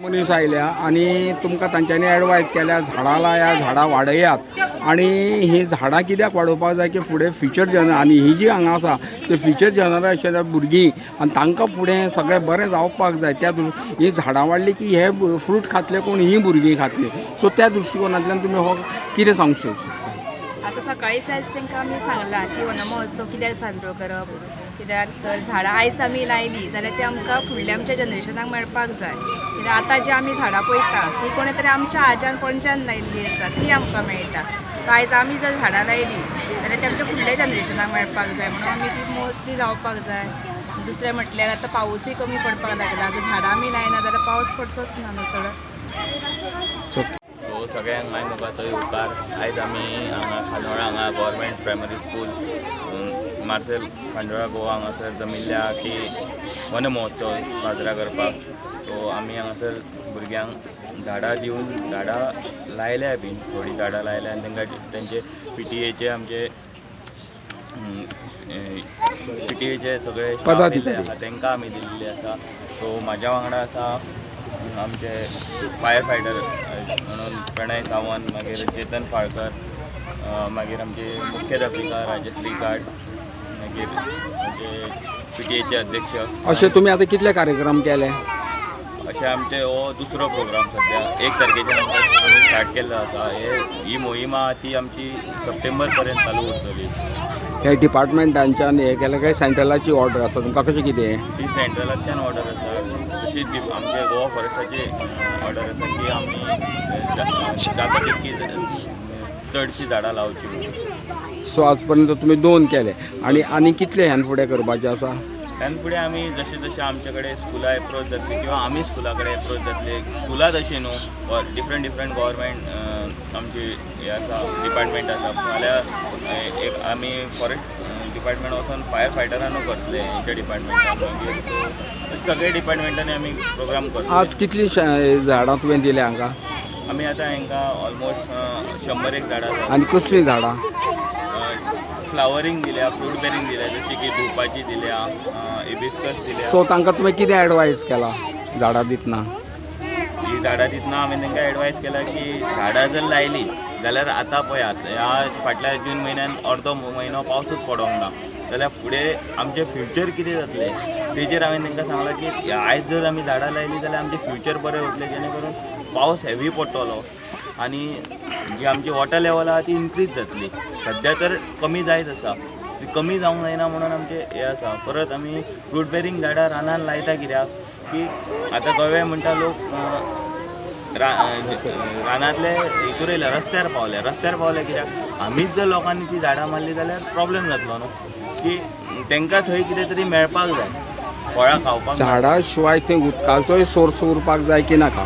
मनीस आयल्या आणि तुमकां तांच्यांनी एडवायस केल्या झाडां लायात झाडां वाडयात आणि ही झाडां कित्याक वाडोवपाक जाय की फुडें फ्युचर आनी ही जी हांगा आसा ते फ्युचर जनरेशन भुरगीं आनी तांकां फुडें सगळें बरें जावपाक जाय त्या ही झाडां वाडली की हे फ्रूट खातले कोण ही भुरगीं खातली सो त्या दृश्टिकोनांतल्यान तुमी हो कितें सांगचो आता सकाळीच आयज तांकां आमी सांगलां की वन महोत्सव कित्याक साजरो करप कित्याक तर झाडां आयज आमी लायली जाल्यार ती आमकां फुडल्या आमच्या जनरेशनाक मेळपाक जाय कित्याक आतां जी आमी झाडां पळयता ती कोणी तरी आमच्या आज्यान पणज्यान लायिल्ली आसा ती आमकां मेळटा सो आयज आमी जर झाडां लायली जाल्यार ती आमच्या फुडल्या जनरेशनाक मेळपाक जाय म्हणून आमी ती मोस्टली लावपाक जाय. दुसरें म्हटल्यार आतां पावसूय कमी पडपाक लागला जर झाडां आमी लायना जाल्यार पावस पडचोच ना न्हू चड. सगळ्यांक माय मोगाचो उपकार. आयज आमी हांगा खांडोळा हांगा government primary school Marcel Khandola Goa हांगासर जमिल्ल्या की वन महोत्सव साजरा करपाक. सो आमी हांगासर भुरग्यांक झाडां दिवन झाडां लायल्या बी थोडीं झाडां लायल्या आनी तांकां तेंचे PTA आमचे PTA सगळे स्टाफ दिल्ले आसा तांकां आमी दिल्ले आसा. सो म्हाज्या वांगडा आसा आमचे फायर फायटर म्हणून प्रणय सावंत मागीर चेतन फाळकर मागीर आमचे मुख्याध्यापिका राजश्री गाड मागीर आमचे PTA अध्यक्ष. अशें तुमी आतां कितले कार्यक्रम केले? अशें आमचे हो दुसरो प्रोग्राम सद्या 1 तारखेच्यान आमी स्टार्ट केल्लो आसा. ही मोहीम ती आमची सप्टेंबर पर्यंत चालू उरतली. हे डिपार्टमेंटांच्यान हे केलें काय सेंट्रलाची ऑर्डर आसा तुमकां कशें कितें? ती सेंट्रलाच्यान ऑर्डर आसा तशीच आमचे गोवा फॉरेस्टाची ऑर्डर आसा की आमी जाता तितकी चडशीं झाडां लावची. सो आज पर्यंत तुमी 2 केले आनी कितले ह्यान फुडें करपाचें आसा? ह्यान फुडें आमी जशें जशें आमचे कडेन स्कुलां एप्रोच जातली किंवा आमी स्कुला कडेन एप्रोच जातले स्कुलां तशी न्हू डिफरंट गव्हर्मेंट आमची हे आसा डिपार्टमेंट आसा जाल्यार एक आमी फॉरेस्ट डिपार्टमेंट वचून फायर फायटरानू करतले हेंच्या डिपार्टमेंटान मागीर सगळे डिपार्टमेंटांनी आमी प्रोग्राम करतले. आज कितली झाडां तुवें दिले हांगा? आमी आतां हांकां ऑलमोस्ट 100 झाडां. आनी कसलीं झाडां? फ्लावरींग दिल्या फ्रूट बेरींग दिल्या जशी की धुपाची दिल्या हिबिस्कस दिल्या. सो तांकां तुवें कितें एडवायस केला झाडां दितना? ही झाडां दितना हांवें तांकां एडवायस केला की झाडां जर लायली जाल्यार आतां पळयात ह्या फाटल्या जून म्हयन्यान अर्दो म्हयनो पावसूच पडोंक ना जाल्यार फुडें आमचें फ्युचर कितें जातलें तेजेर हांवें तांकां सांगलां की आयज जर आमी झाडां लायली जाल्यार आमचें फ्युचर बरें उरतलें जेणे करून पावस हेवी पडटलो आनी जी आमची वॉटर लेवल आसा ती इनक्रीज जातली. सद्या तर कमी जायत आसा ती कमी जावंक जायना म्हणून आमचें हें आसा. परत आमी फ्रूट बेरींग झाडां रानान लायता कित्याक की आतां गोवे म्हणटा लोक रानांतले हितूर येयले रस्त्यार पावले कित्याक आमीच जर लोकांनी ती झाडां मारली जाल्यार प्रॉब्लेम जातलो न्हू की तांकां थंय कितें तरी मेळपाक जाय फळां खावपाक. झाडां शिवाय थंय उदकाचोय सोर्स उरपाक जाय की नाका?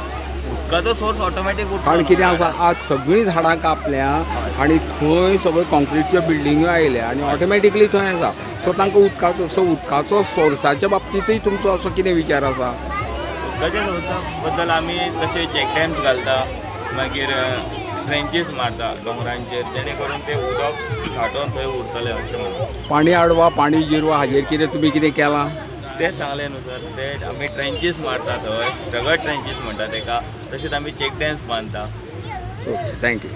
उदकाचो सोर्स ऑटोमॅटीक उरता. कारण कितें आसा आज सगळीं झाडां कापल्या आनी थंय सगळ्यो कॉन्क्रीटच्यो बिल्डिंग्यो आयल्या आनी ऑटोमॅटिकली थंय आसा. सो तांकां उदकाचो सोर्साच्या बाबतींतूय तुमचो असो कितें विचार आसा? उदकाच्या सोर्सा बद्दल आमी तशे चॅक डॅम्स घालता मागीर ट्रेंचीस मारता दोंगरांचेर जेणे करून ते उदक साठोवन थंय उरतलें अशें म्हणून. पाणी अडवा पाणी जिरवा हाजेर कितें तुमी कितें केलां? तेच सांगलें न्हू सर. ते आमी ट्रेंचीस मारता थंय स्ट्रगल ट्रेंचीस म्हणटा ताका तशेंच आमी चॅक डॅम्स बांदता. Okay thank you.